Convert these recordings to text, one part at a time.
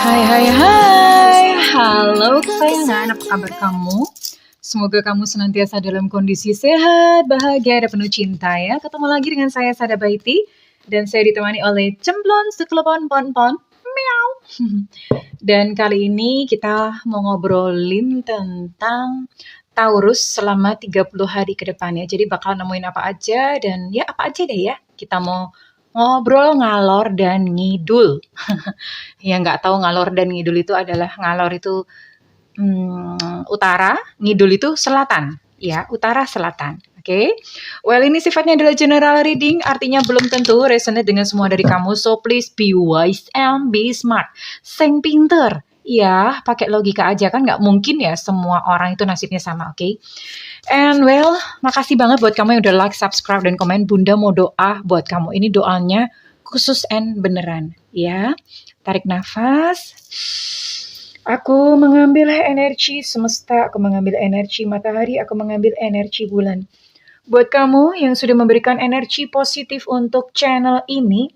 Hai hai hai, halo kesayangan, apa kabar kamu? Semoga kamu senantiasa dalam kondisi sehat, bahagia, dan penuh cinta ya. Ketemu lagi dengan saya Sada Baiti, dan saya ditemani oleh Cemplon Seklepon Pon-Pon. Meow. Dan kali ini kita mau ngobrolin tentang Taurus selama 30 hari ke depannya. Jadi bakal nemuin apa aja dan ya apa aja deh ya. Kita mau ngobrol ngalor dan ngidul. Yang nggak tahu ngalor dan ngidul itu adalah ngalor itu utara, ngidul itu selatan. Ya, utara selatan. Oke. Well, ini sifatnya adalah general reading, artinya belum tentu resonate dengan semua dari kamu. So please be wise and be smart. Sing pinter. Ya, pakai logika aja kan nggak mungkin ya semua orang itu nasibnya sama, oke? And well, makasih banget buat kamu yang udah like, subscribe, dan komen. Bunda mau doa buat kamu. Ini doanya khusus and beneran. Ya, tarik nafas. Aku mengambil energi semesta, aku mengambil energi matahari, aku mengambil energi bulan. Buat kamu yang sudah memberikan energi positif untuk channel ini,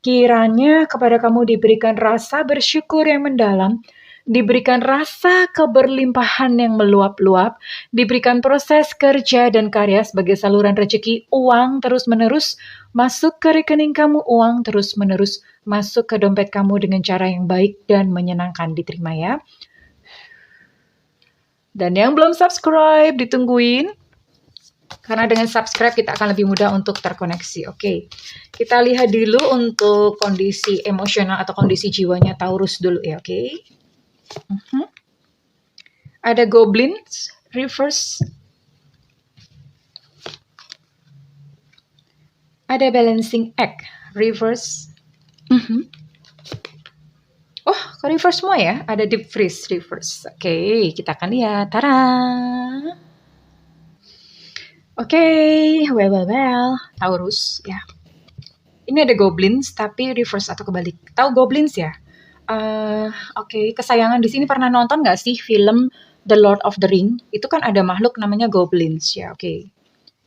kiranya kepada kamu diberikan rasa bersyukur yang mendalam, diberikan rasa keberlimpahan yang meluap-luap, diberikan proses kerja dan karya sebagai saluran rezeki, uang terus-menerus masuk ke rekening kamu, uang terus-menerus masuk ke dompet kamu dengan cara yang baik dan menyenangkan, diterima ya. Dan yang belum subscribe, ditungguin. Karena dengan subscribe kita akan lebih mudah untuk terkoneksi. Oke, kita lihat dulu untuk kondisi emosional atau kondisi jiwanya Taurus dulu ya, oke? Ada Goblins, Reverse. Ada Balancing Act, Reverse. Oh, kok reverse semua ya? Ada Deep Freeze, Reverse. Oke, kita akan lihat. Tara! Oke, well, Taurus ya. Ini ada goblins tapi reverse atau kebalik. Tahu goblins ya? Oke, kesayangan di sini pernah nonton nggak sih film The Lord of the Ring? Itu kan ada makhluk namanya goblins ya, oke.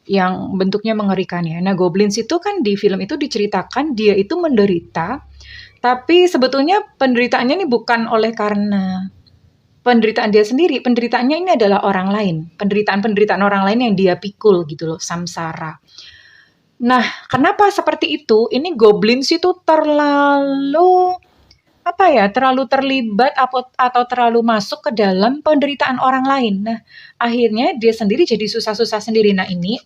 Yang bentuknya mengerikan ya. Nah, goblins itu kan di film itu diceritakan dia itu menderita, tapi sebetulnya penderitaannya ini bukan oleh karena penderitaan dia sendiri, penderitaannya ini adalah orang lain. Penderitaan orang lain yang dia pikul gitu loh, samsara. Nah, kenapa seperti itu? Ini goblins itu terlalu terlibat atau terlalu masuk ke dalam penderitaan orang lain. Nah, akhirnya dia sendiri jadi susah-susah sendiri. Nah, ini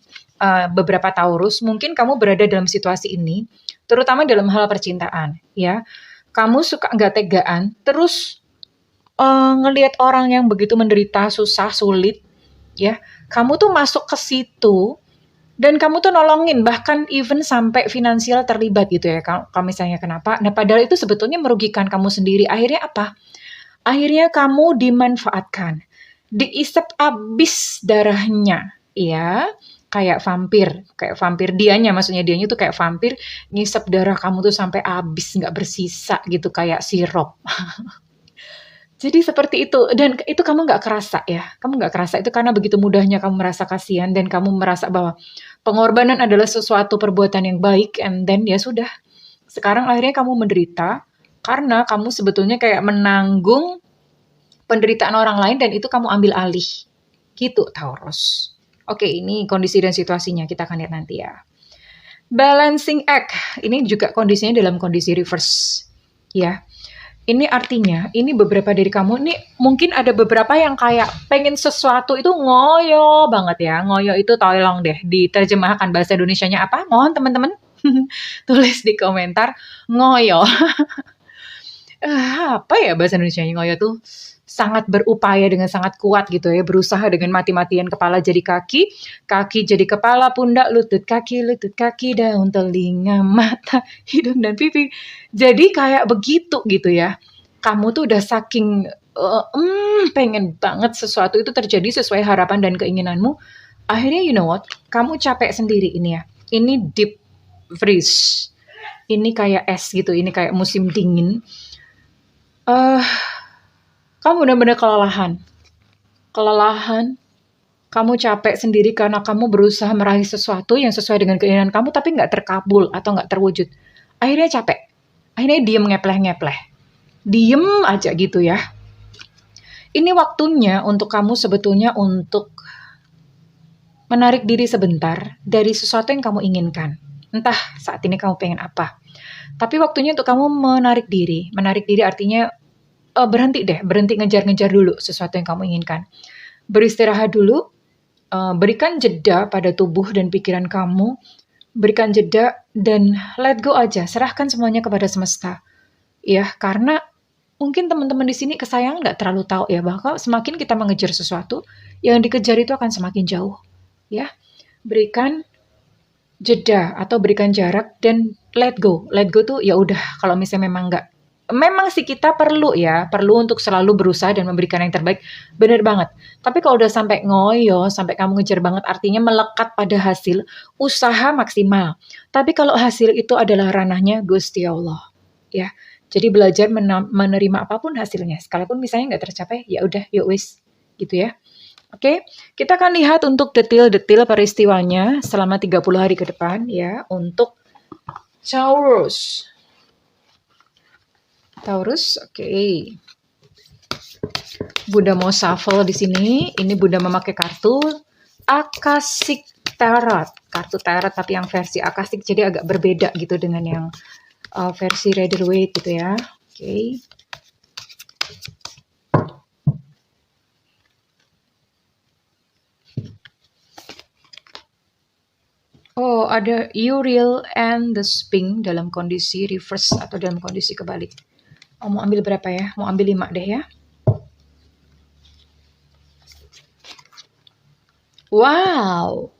beberapa Taurus, mungkin kamu berada dalam situasi ini, terutama dalam hal percintaan, ya. Kamu suka nggak tegaan, terus ngelihat orang yang begitu menderita, susah, sulit, ya, kamu tuh masuk ke situ dan kamu tuh nolongin, bahkan even sampai finansial terlibat gitu ya. Kalau misalnya kenapa? Nah, padahal itu sebetulnya merugikan kamu sendiri. Akhirnya apa? Akhirnya kamu dimanfaatkan, diisep abis darahnya, ya, kayak vampir dianya tuh kayak vampir, ngisep darah kamu tuh sampai abis, nggak bersisa gitu, kayak sirup. Jadi seperti itu, dan itu kamu nggak kerasa ya, kamu nggak kerasa itu karena begitu mudahnya kamu merasa kasihan dan kamu merasa bahwa pengorbanan adalah sesuatu perbuatan yang baik, and then ya sudah, sekarang akhirnya kamu menderita karena kamu sebetulnya kayak menanggung penderitaan orang lain dan itu kamu ambil alih, gitu Taurus. Oke, ini kondisi dan situasinya, kita akan lihat nanti ya. Balancing act, ini juga kondisinya dalam kondisi reverse, ya. Ini artinya, ini beberapa dari kamu, ini mungkin ada beberapa yang kayak pengen sesuatu itu ngoyo banget ya. Ngoyo itu tolong deh diterjemahkan bahasa Indonesianya apa? Mohon teman-teman tulis di komentar ngoyo. Apa ya bahasa Indonesianya ngoyo tuh? Sangat berupaya dengan sangat kuat gitu ya. Berusaha dengan mati-matian, kepala jadi kaki, kaki jadi kepala, pundak, lutut, kaki, daun, telinga, mata, hidung, dan pipi. Jadi kayak begitu gitu ya. Kamu tuh udah saking pengen banget sesuatu itu terjadi sesuai harapan dan keinginanmu. Akhirnya you know what? Kamu capek sendiri ini ya. Ini deep freeze. Ini kayak es gitu. Ini kayak musim dingin. Kamu benar-benar kelelahan, kamu capek sendiri karena kamu berusaha meraih sesuatu yang sesuai dengan keinginan kamu tapi nggak terkabul atau nggak terwujud. Akhirnya capek, akhirnya diem ngepleh-ngepleh. diem aja gitu ya. Ini waktunya untuk kamu sebetulnya untuk menarik diri sebentar dari sesuatu yang kamu inginkan. Entah saat ini kamu pengen apa. Tapi waktunya untuk kamu menarik diri. Menarik diri artinya berhenti deh, berhenti ngejar-ngejar dulu sesuatu yang kamu inginkan. Beristirahat dulu, berikan jeda pada tubuh dan pikiran kamu, berikan jeda dan let go aja, serahkan semuanya kepada semesta. Ya, karena mungkin teman-teman di sini kesayangan nggak terlalu tahu ya, bahwa semakin kita mengejar sesuatu, yang dikejar itu akan semakin jauh. Ya, berikan jeda atau berikan jarak dan let go. Let go tuh ya udah, kalau misalnya memang nggak, memang sih kita perlu untuk selalu berusaha dan memberikan yang terbaik, bener banget. Tapi kalau udah sampai ngoyo, sampai kamu ngejar banget, artinya melekat pada hasil, usaha maksimal. Tapi kalau hasil itu adalah ranahnya Gusti Allah, ya. Jadi belajar menerima apapun hasilnya, sekalipun misalnya nggak tercapai, ya udah, yuk wis, gitu ya. Oke, kita akan lihat untuk detail-detail peristiwanya selama 30 hari ke depan ya untuk Taurus. Taurus, oke. Bunda mau shuffle di sini. Ini Bunda memakai kartu Akashic Tarot. Kartu tarot tapi yang versi Akashic, jadi agak berbeda gitu dengan yang versi Rider-Waite gitu ya. Oke. Oh, ada Uriel and the Sphinx dalam kondisi reverse atau dalam kondisi kebalik. Oh, mau ambil berapa ya? Mau ambil 5 deh ya. Wow.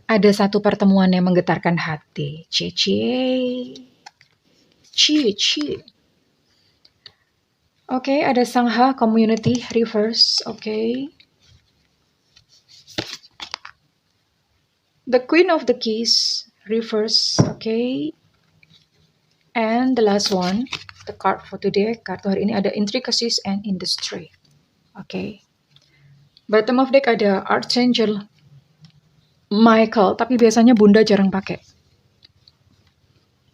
Ada satu pertemuan yang menggetarkan hati. Cici. Oke, ada Sangha Community Reverse. Oke. The Queen of the Keys Reverse. Oke. And the last one, the card for today. Kartu hari ini ada Intricacies and Industry. Oke. Bottom of deck ada Archangel Michael, tapi biasanya Bunda jarang pakai.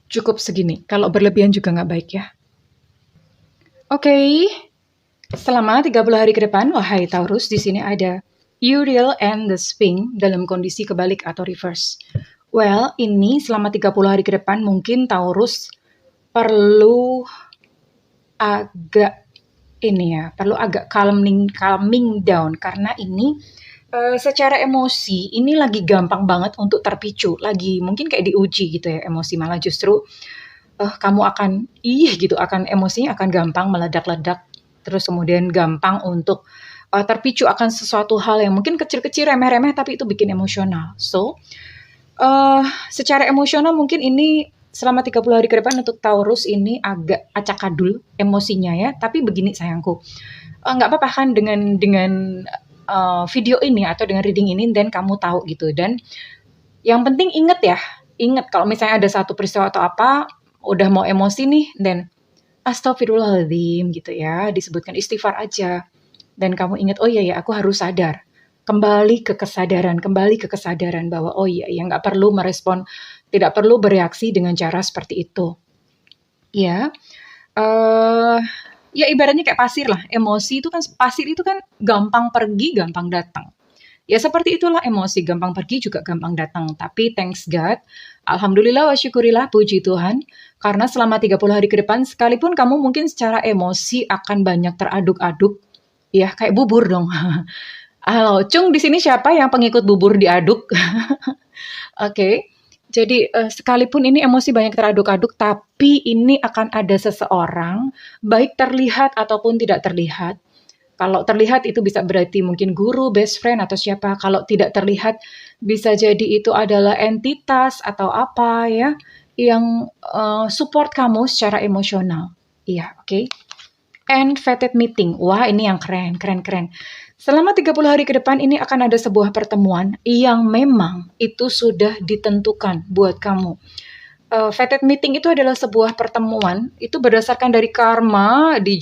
Cukup segini. Kalau berlebihan juga nggak baik ya. Oke. Selama 30 hari ke depan, wahai Taurus, di sini ada Uriel and the Sphinx dalam kondisi kebalik atau reverse. Well, ini selama 30 hari ke depan mungkin Taurus perlu agak perlu agak calming down karena ini secara emosi ini lagi gampang banget untuk terpicu, lagi mungkin kayak diuji gitu ya emosi, malah justru kamu akan akan emosinya akan gampang meledak-ledak, terus kemudian gampang untuk terpicu akan sesuatu hal yang mungkin kecil-kecil remeh-remeh tapi itu bikin emosional. So secara emosional mungkin ini selama 30 hari ke depan untuk Taurus ini agak acak-adul emosinya ya. Tapi begini sayangku, nggak apa-apa kan dengan video ini atau dengan reading ini dan kamu tahu gitu. Dan yang penting ingat kalau misalnya ada satu peristiwa atau apa, udah mau emosi nih, dan astagfirullahaladzim gitu ya, disebutkan istighfar aja. Dan kamu ingat, oh iya aku harus sadar. Kembali ke kesadaran bahwa oh iya nggak perlu merespon, tidak perlu bereaksi dengan cara seperti itu. Ya, ya ibaratnya kayak pasir lah. Emosi itu kan, pasir itu kan gampang pergi, gampang datang. Ya seperti itulah emosi, gampang pergi juga gampang datang. Tapi thanks God, alhamdulillah wa syukurillah, puji Tuhan, karena selama 30 hari ke depan, sekalipun kamu mungkin secara emosi akan banyak teraduk-aduk, ya kayak bubur dong. Halo, Cung, di sini siapa yang pengikut bubur diaduk? Oke. Jadi sekalipun ini emosi banyak teraduk-aduk, tapi ini akan ada seseorang, baik terlihat ataupun tidak terlihat. Kalau terlihat itu bisa berarti mungkin guru, best friend, atau siapa. Kalau tidak terlihat bisa jadi itu adalah entitas atau apa ya, yang support kamu secara emosional. Iya, oke. And fated meeting. Wah, ini yang keren. Selama 30 hari ke depan ini akan ada sebuah pertemuan yang memang itu sudah ditentukan buat kamu. Fated meeting itu adalah sebuah pertemuan, itu berdasarkan dari karma di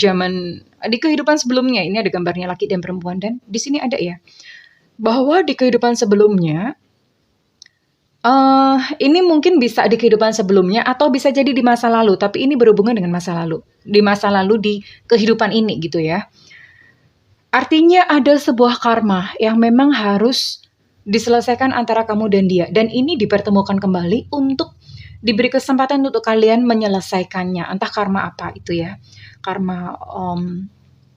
kehidupan sebelumnya. Ini ada gambarnya laki dan perempuan, dan di sini ada ya, bahwa di kehidupan sebelumnya Ini mungkin bisa di kehidupan sebelumnya atau bisa jadi di masa lalu, tapi ini berhubungan dengan masa lalu. Di masa lalu di kehidupan ini gitu ya. Artinya ada sebuah karma yang memang harus diselesaikan antara kamu dan dia. Dan ini dipertemukan kembali untuk diberi kesempatan untuk kalian menyelesaikannya. Entah karma apa itu ya. Karma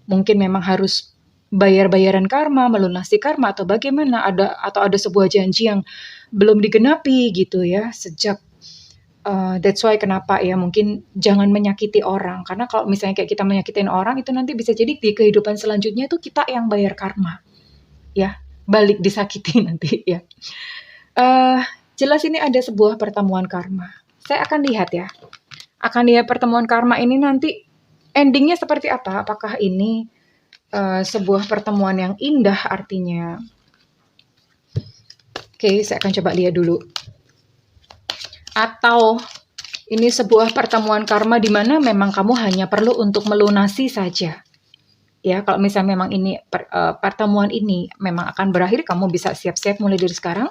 mungkin memang harus bayar-bayaran karma, melunasi karma atau bagaimana, atau ada sebuah janji yang belum digenapi gitu ya sejak that's why kenapa ya mungkin jangan menyakiti orang, karena kalau misalnya kayak kita menyakitin orang itu nanti bisa jadi di kehidupan selanjutnya itu kita yang bayar karma ya, balik disakiti nanti ya. Jelas ini ada sebuah pertemuan karma. Saya akan lihat ya, akan lihat pertemuan karma ini nanti endingnya seperti apa. Apakah ini sebuah pertemuan yang indah artinya. Oke, saya akan coba lihat dulu. Atau ini sebuah pertemuan karma di mana memang kamu hanya perlu untuk melunasi saja. Ya, kalau misalnya memang ini pertemuan ini memang akan berakhir, kamu bisa siap-siap mulai dari sekarang.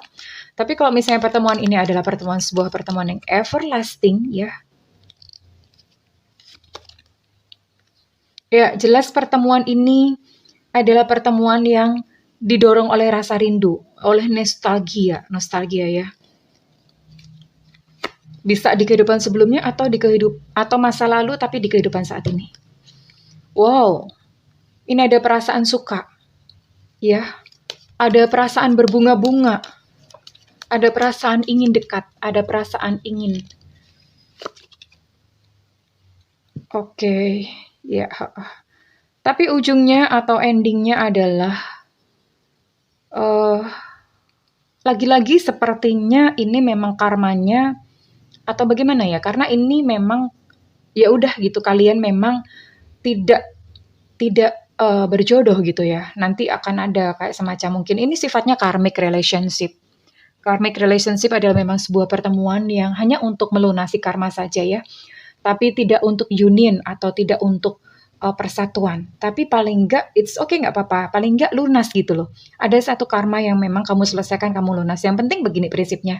Tapi kalau misalnya pertemuan ini adalah sebuah pertemuan yang everlasting, ya. Ya, jelas pertemuan ini adalah pertemuan yang didorong oleh rasa rindu, oleh nostalgia ya. Bisa di kehidupan sebelumnya atau masa lalu tapi di kehidupan saat ini. Wow, ini ada perasaan suka, ya. Ada perasaan berbunga-bunga, ada perasaan ingin dekat, ada perasaan ingin. Oke, ya. Tapi ujungnya atau endingnya adalah lagi-lagi sepertinya ini memang karmanya atau bagaimana ya? Karena ini memang ya udah gitu, kalian memang tidak berjodoh gitu ya. Nanti akan ada kayak semacam mungkin ini sifatnya karmic relationship. Karmic relationship adalah memang sebuah pertemuan yang hanya untuk melunasi karma saja ya. Tapi tidak untuk union atau tidak untuk persatuan. Tapi paling enggak it's okay, nggak apa-apa. Paling enggak lunas gitu loh. Ada satu karma yang memang kamu selesaikan, kamu lunas. Yang penting begini prinsipnya.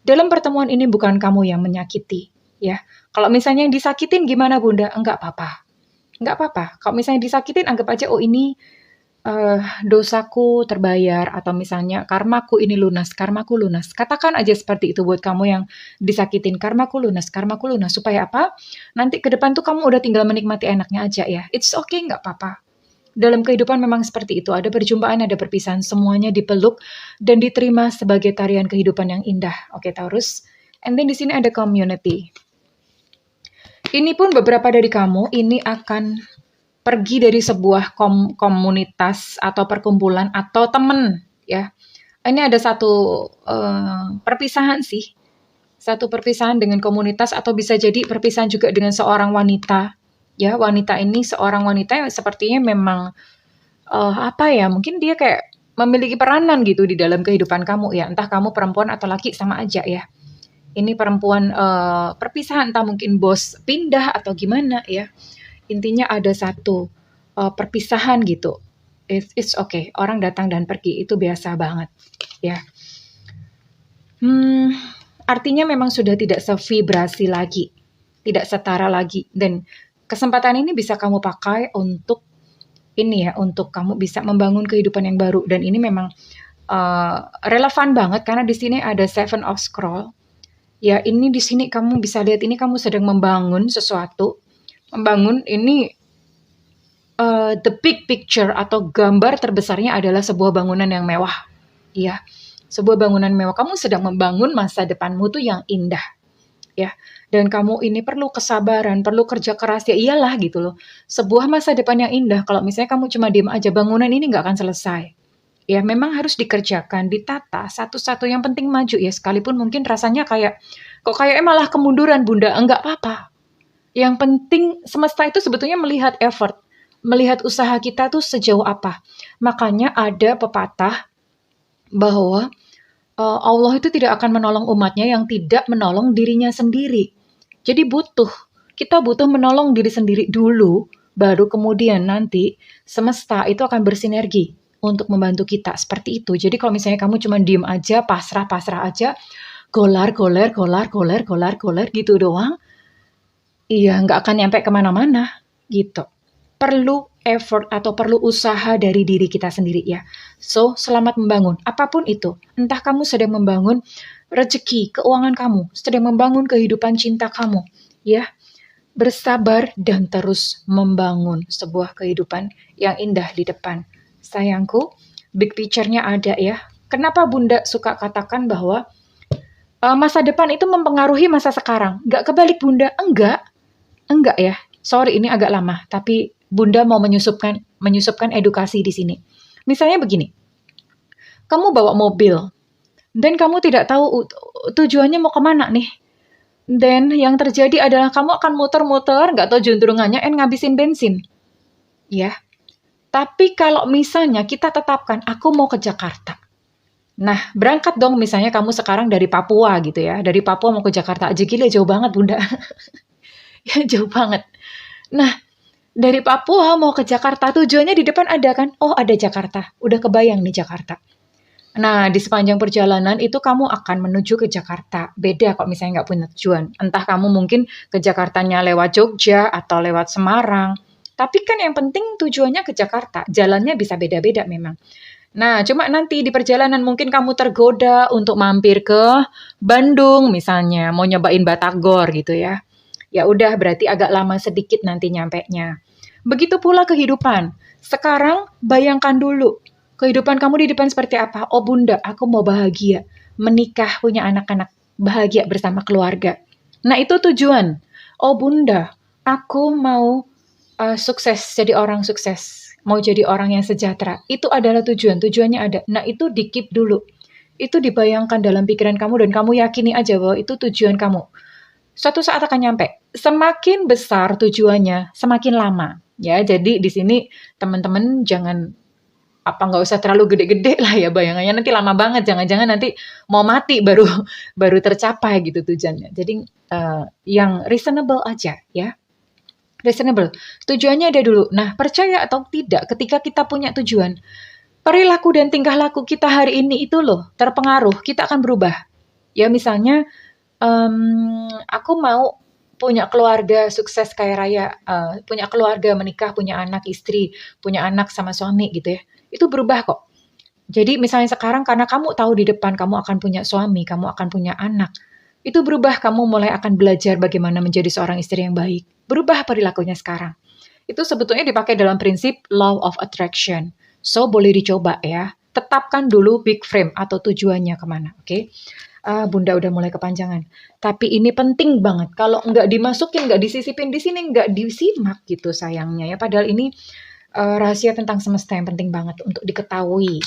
Dalam pertemuan ini bukan kamu yang menyakiti ya. Kalau misalnya yang disakitin gimana Bunda? Enggak apa-apa. Enggak apa-apa. Kalau misalnya disakitin anggap aja oh ini dosaku terbayar atau misalnya karmaku ini lunas, karmaku lunas. Katakan aja seperti itu buat kamu yang disakitin, karmaku lunas supaya apa? Nanti ke depan tuh kamu udah tinggal menikmati enaknya aja ya. It's okay, nggak apa-apa. Dalam kehidupan memang seperti itu, ada perjumpaan, ada perpisahan, semuanya dipeluk dan diterima sebagai tarian kehidupan yang indah. Oke, Taurus. And then di sini ada community. Ini pun beberapa dari kamu ini akan pergi dari sebuah komunitas atau perkumpulan atau teman ya. Ini ada satu perpisahan sih. Satu perpisahan dengan komunitas atau bisa jadi perpisahan juga dengan seorang wanita. Ya, wanita ini seorang wanita yang sepertinya memang apa ya? Mungkin dia kayak memiliki peranan gitu di dalam kehidupan kamu ya. Entah kamu perempuan atau laki sama aja ya. Ini perempuan perpisahan, entah mungkin bos pindah atau gimana ya. Intinya ada satu perpisahan gitu. It's okay. Orang datang dan pergi itu biasa banget, ya. Artinya memang sudah tidak sevibrasi lagi, tidak setara lagi. Dan kesempatan ini bisa kamu pakai untuk ini ya, untuk kamu bisa membangun kehidupan yang baru. Dan ini memang relevan banget karena di sini ada Seven of Scroll. Ya, ini di sini kamu bisa lihat ini kamu sedang membangun sesuatu. Membangun ini the big picture atau gambar terbesarnya adalah sebuah bangunan yang mewah. Ya, sebuah bangunan mewah. Kamu sedang membangun masa depanmu tuh yang indah. Ya, dan kamu ini perlu kesabaran, perlu kerja keras ya iyalah gitu loh. Sebuah masa depan yang indah kalau misalnya kamu cuma diam aja, bangunan ini nggak akan selesai. Ya, memang harus dikerjakan, ditata satu-satu, yang penting maju ya, sekalipun mungkin rasanya kayak kok kayaknya malah kemunduran Bunda, enggak apa-apa. Yang penting semesta itu sebetulnya melihat effort, melihat usaha kita tuh sejauh apa. Makanya ada pepatah bahwa Allah itu tidak akan menolong umatnya yang tidak menolong dirinya sendiri. Jadi kita butuh menolong diri sendiri dulu, baru kemudian nanti semesta itu akan bersinergi untuk membantu kita seperti itu. Jadi kalau misalnya kamu cuma diem aja, pasrah aja, golar gitu doang, iya nggak akan nyampe kemana-mana gitu. Perlu effort atau perlu usaha dari diri kita sendiri ya. So, selamat membangun. Apapun itu, entah kamu sedang membangun rezeki, keuangan kamu, sedang membangun kehidupan cinta kamu, ya. Bersabar dan terus membangun sebuah kehidupan yang indah di depan. Sayangku, big picture-nya ada ya. Kenapa Bunda suka katakan bahwa masa depan itu mempengaruhi masa sekarang? Nggak kebalik Bunda? Enggak ya. Sorry ini agak lama, tapi Bunda mau menyusupkan edukasi di sini. Misalnya begini, kamu bawa mobil, dan kamu tidak tahu tujuannya mau kemana nih. Dan yang terjadi adalah kamu akan muter-muter, nggak tahu juntrungannya, ngabisin bensin. Ya. Tapi kalau misalnya kita tetapkan, aku mau ke Jakarta. Nah, berangkat dong misalnya kamu sekarang dari Papua gitu ya. Dari Papua mau ke Jakarta aja, gila jauh banget Bunda. Ya jauh banget. Nah, dari Papua mau ke Jakarta, tujuannya di depan ada kan? Oh, ada Jakarta. Udah kebayang nih Jakarta. Nah, di sepanjang perjalanan itu kamu akan menuju ke Jakarta. Beda kok misalnya nggak punya tujuan. Entah kamu mungkin ke Jakartanya lewat Jogja atau lewat Semarang. Tapi kan yang penting tujuannya ke Jakarta. Jalannya bisa beda-beda memang. Nah, cuma nanti di perjalanan mungkin kamu tergoda untuk mampir ke Bandung misalnya. Mau nyobain Batagor gitu ya. Ya udah berarti agak lama sedikit nanti nyampenya. Begitu pula kehidupan. Sekarang bayangkan dulu. Kehidupan kamu di depan seperti apa? Oh Bunda, aku mau bahagia. Menikah, punya anak-anak. Bahagia bersama keluarga. Nah itu tujuan. Oh Bunda, aku mau sukses, jadi orang sukses. Mau jadi orang yang sejahtera. Itu adalah tujuan. Tujuannya ada. Nah itu di-keep dulu. Itu dibayangkan dalam pikiran kamu dan kamu yakini aja bahwa itu tujuan kamu. Suatu saat akan nyampe. Semakin besar tujuannya, semakin lama. Ya, jadi di sini teman-teman jangan nggak usah terlalu gede-gede lah ya bayangannya, nanti lama banget, jangan-jangan nanti mau mati baru baru tercapai gitu tujuannya. Jadi yang reasonable aja ya. Reasonable. Tujuannya ada dulu. Nah, percaya atau tidak ketika kita punya tujuan, perilaku dan tingkah laku kita hari ini itu loh terpengaruh, kita akan berubah. Ya misalnya aku mau punya keluarga sukses kaya raya, punya keluarga, menikah, punya anak, istri, punya anak sama suami gitu ya. Itu berubah kok. Jadi misalnya sekarang karena kamu tahu di depan kamu akan punya suami, kamu akan punya anak. Itu berubah, kamu mulai akan belajar bagaimana menjadi seorang istri yang baik. Berubah perilakunya sekarang. Itu sebetulnya dipakai dalam prinsip law of attraction. So, boleh dicoba ya. Tetapkan dulu big frame atau tujuannya kemana, oke? Bunda udah mulai kepanjangan. Tapi ini penting banget. Kalau nggak dimasukin, nggak disisipin di sini, nggak disimak gitu sayangnya ya. Padahal ini rahasia tentang semesta yang penting banget untuk diketahui.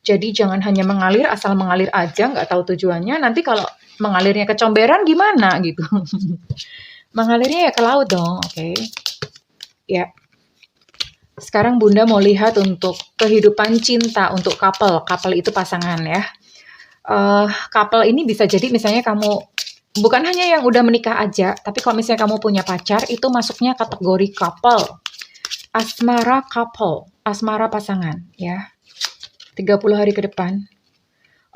Jadi jangan hanya mengalir, asal mengalir aja, nggak tahu tujuannya. Nanti kalau mengalirnya ke comberan gimana gitu. Mengalirnya ya ke laut dong, oke? Ya. Sekarang Bunda mau lihat untuk kehidupan cinta untuk couple. Couple itu pasangan ya. Couple ini bisa jadi misalnya kamu bukan hanya yang udah menikah aja, tapi kalau misalnya kamu punya pacar, itu masuknya kategori couple. Asmara couple, asmara pasangan ya. 30 hari ke depan.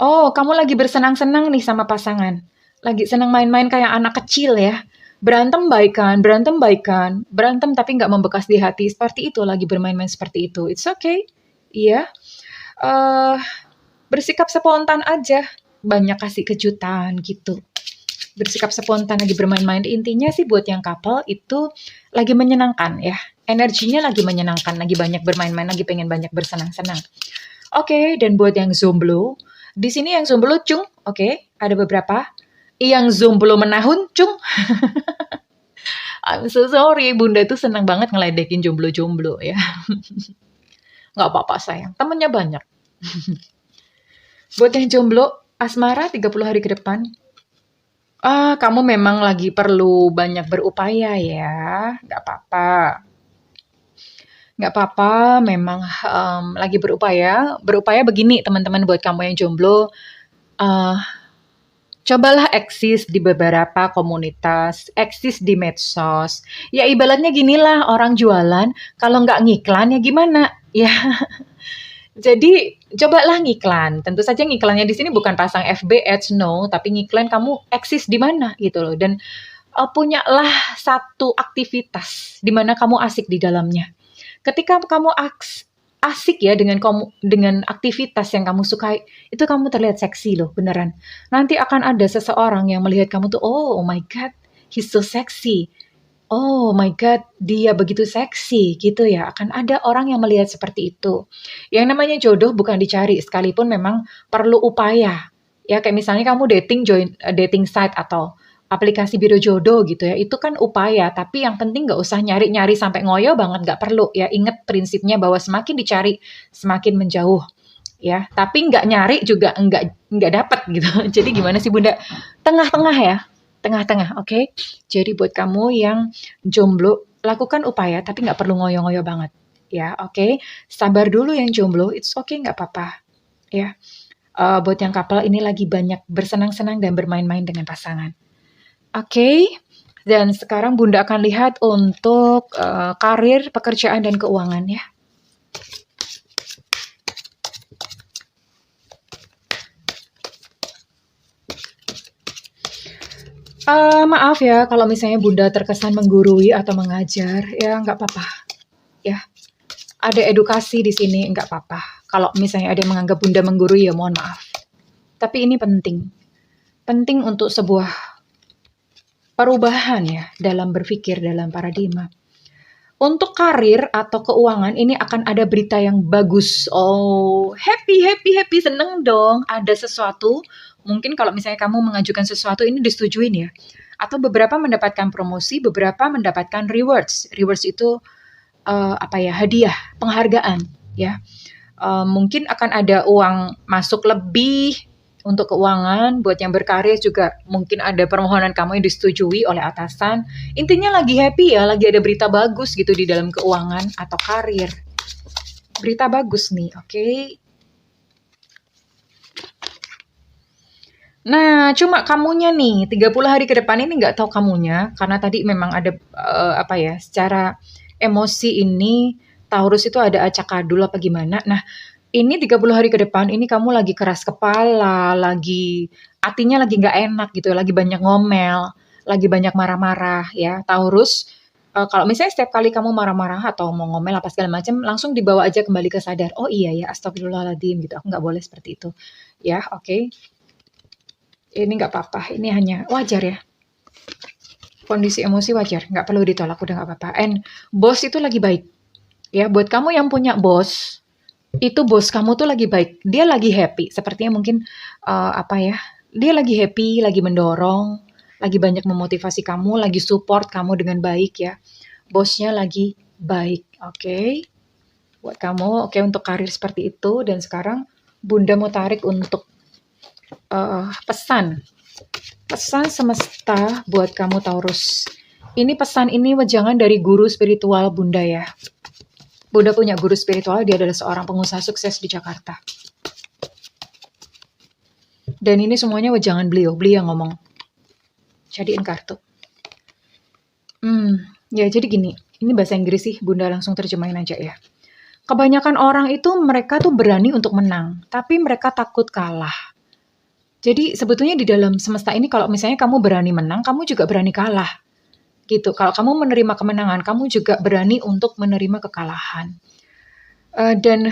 Oh, kamu lagi bersenang-senang nih sama pasangan. Lagi senang main-main kayak anak kecil ya. Berantem baikan, berantem tapi nggak membekas di hati. Seperti itu, lagi bermain-main seperti itu. It's okay. Iya. Bersikap spontan aja. Banyak kasih kejutan gitu. Bersikap spontan lagi bermain-main. Intinya sih buat yang couple itu lagi menyenangkan ya. Energinya lagi menyenangkan, lagi banyak bermain-main, lagi pengen banyak bersenang-senang. Oke, dan buat yang jomblo, di sini yang jomblo cung, oke, ada beberapa. Yang jomblo menahun cung. I'm so sorry, Bunda tuh senang banget ngeledekin jomblo-jomblo ya. Nggak apa-apa sayang, temennya banyak. Buat yang jomblo, asmara 30 hari ke depan. Kamu memang lagi perlu banyak berupaya ya, nggak apa-apa. Nggak apa-apa, memang lagi berupaya. Berupaya begini teman-teman buat kamu yang jomblo, cobalah eksis di beberapa komunitas, eksis di medsos. Ya ibaratnya ginilah orang jualan, kalau nggak ngiklan ya gimana? Ya Jadi cobalah ngiklan. Tentu saja ngiklannya di sini bukan pasang FB ads, no, tapi ngiklan kamu eksis di mana gitu loh. Dan punyalah satu aktivitas di mana kamu asik di dalamnya. Ketika kamu asik ya dengan aktivitas yang kamu sukai, itu kamu terlihat seksi loh, beneran. Nanti akan ada seseorang yang melihat kamu tuh, oh my god, he's so sexy. Oh my god, dia begitu seksi gitu ya. Akan ada orang yang melihat seperti itu. Yang namanya jodoh bukan dicari, sekalipun memang perlu upaya. Ya kayak misalnya kamu dating site atau aplikasi biro jodoh gitu ya. Itu kan upaya, tapi yang penting nggak usah nyari-nyari sampai ngoyo banget, nggak perlu ya. Ingat prinsipnya bahwa semakin dicari, semakin menjauh ya. Tapi nggak nyari juga nggak dapat gitu. Jadi gimana sih Bunda? Tengah-tengah ya. Tengah-tengah, oke? Jadi buat kamu yang jomblo, lakukan upaya tapi nggak perlu ngoyo-ngoyo banget. Ya, oke? Sabar dulu yang jomblo, it's okay, nggak apa-apa. Ya, buat yang couple ini lagi banyak bersenang-senang dan bermain-main dengan pasangan. Oke? Dan sekarang Bunda akan lihat untuk karir, pekerjaan, dan keuangan ya. Maaf ya kalau misalnya Bunda terkesan menggurui atau mengajar, ya nggak apa-apa. Ya, ada edukasi di sini, nggak apa-apa. Kalau misalnya ada yang menganggap Bunda menggurui, ya mohon maaf. Tapi ini penting. Penting untuk sebuah perubahan ya dalam berpikir, dalam paradigma. Untuk karir atau keuangan ini akan ada berita yang bagus. Oh, happy, happy, happy, seneng dong. Ada sesuatu, mungkin kalau misalnya kamu mengajukan sesuatu ini disetujuin ya. Atau beberapa mendapatkan promosi, beberapa mendapatkan rewards. Rewards itu apa ya, hadiah, penghargaan ya. Mungkin akan ada uang masuk lebih untuk keuangan. Buat yang berkarir juga mungkin ada permohonan kamu yang disetujui oleh atasan. Intinya lagi happy ya, lagi ada berita bagus gitu di dalam keuangan atau karir. Berita bagus nih, oke? Nah, cuma kamunya nih, 30 hari ke depan ini nggak tahu kamunya, karena tadi memang ada, apa ya, secara emosi ini, Taurus itu ada acak-adul apa gimana. Nah, ini 30 hari ke depan, ini kamu lagi keras kepala, lagi hatinya lagi nggak enak gitu, lagi banyak ngomel, lagi banyak marah-marah ya. Taurus, kalau misalnya setiap kali kamu marah-marah atau mau ngomel apa segala macam, langsung dibawa aja kembali ke sadar, "Oh iya ya, astagfirullahaladzim," gitu, "aku nggak boleh seperti itu." Ya, oke? Ini nggak apa-apa, ini hanya wajar ya. Kondisi emosi wajar, nggak perlu ditolak, udah nggak apa-apa. And bos itu lagi baik. Ya, buat kamu yang punya bos, itu bos kamu tuh lagi baik. Dia lagi happy. Sepertinya mungkin apa ya? Dia lagi happy, lagi mendorong, lagi banyak memotivasi kamu, lagi support kamu dengan baik ya. Bosnya lagi baik, oke? Buat kamu, oke, untuk karir seperti itu. Dan sekarang Bunda mau tarik untuk pesan semesta buat kamu Taurus. Ini pesan ini wejangan dari guru spiritual Bunda ya. Bunda punya guru spiritual, dia adalah seorang pengusaha sukses di Jakarta. Dan ini semuanya wejangan beliau yang ngomong. Jadiin kartu. Ya jadi gini, ini bahasa Inggris sih, Bunda langsung terjemahin aja ya. Kebanyakan orang itu mereka tuh berani untuk menang, tapi mereka takut kalah. Jadi sebetulnya di dalam semesta ini kalau misalnya kamu berani menang, kamu juga berani kalah. Gitu. Kalau kamu menerima kemenangan, kamu juga berani untuk menerima kekalahan. Dan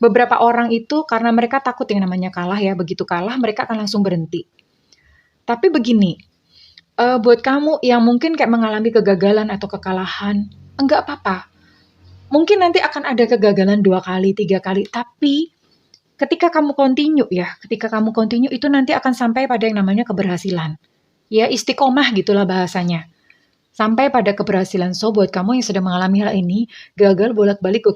beberapa orang itu karena mereka takut yang namanya kalah ya, begitu kalah mereka akan langsung berhenti. Tapi begini, buat kamu yang mungkin kayak mengalami kegagalan atau kekalahan, enggak apa-apa. Mungkin nanti akan ada kegagalan 2 kali, 3 kali, tapi ketika kamu continue itu nanti akan sampai pada yang namanya keberhasilan. Ya, istiqomah gitulah bahasanya. Sampai pada keberhasilan. So, buat kamu yang sedang mengalami hal ini, gagal bolak-balik,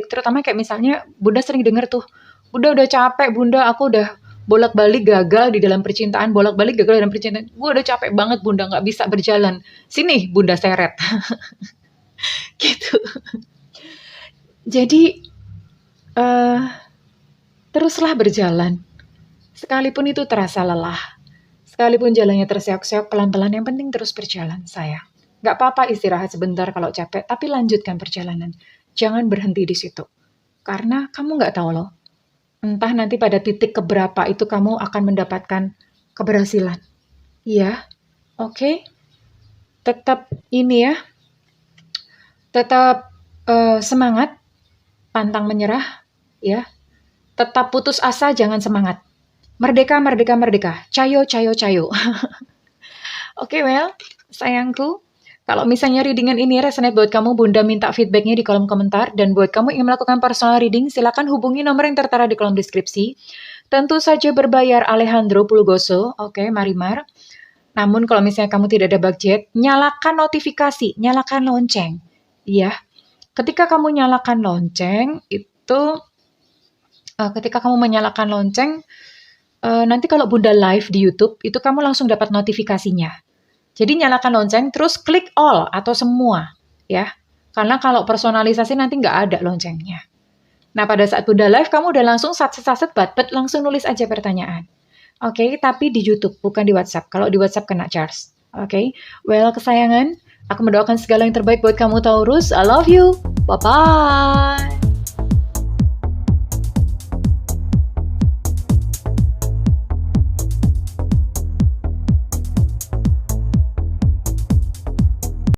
terutama kayak misalnya Bunda sering dengar tuh, Bunda udah capek, Bunda, aku udah bolak-balik gagal di dalam percintaan, bolak-balik gagal dalam percintaan. Gue udah capek banget, Bunda, nggak bisa berjalan. Sini, Bunda seret. Gitu. Jadi, teruslah berjalan. Sekalipun itu terasa lelah. Sekalipun jalannya terseok-seok pelan-pelan, yang penting terus berjalan, sayang. Gak apa-apa istirahat sebentar kalau capek, tapi lanjutkan perjalanan. Jangan berhenti di situ. Karena kamu nggak tahu loh, entah nanti pada titik keberapa itu kamu akan mendapatkan keberhasilan. Iya, oke. Tetap ini ya, tetap semangat, pantang menyerah, ya. Tetap putus asa, jangan semangat. Merdeka, merdeka, merdeka. Cayo, cayo, cayo. Oke, well, sayangku, kalau misalnya readingan ini resonate buat kamu, Bunda minta feedbacknya di kolom komentar. Dan buat kamu yang melakukan personal reading, silakan hubungi nomor yang tertera di kolom deskripsi. Tentu saja berbayar Alejandro Pulgoso, oke, Marimar. Namun kalau misalnya kamu tidak ada budget, nyalakan notifikasi, nyalakan lonceng. Iya, ketika kamu nyalakan lonceng, ketika kamu menyalakan lonceng, nanti kalau Bunda live di YouTube, itu kamu langsung dapat notifikasinya. Jadi nyalakan lonceng, terus klik all atau semua, ya. Karena kalau personalisasi nanti nggak ada loncengnya. Nah, pada saat Bunda live, kamu udah langsung saset-saset bat-bat, langsung nulis aja pertanyaan. Oke, tapi di YouTube, bukan di WhatsApp. Kalau di WhatsApp kena charge. Oke, well, kesayangan, aku mendoakan segala yang terbaik buat kamu, Taurus. I love you. Bye-bye.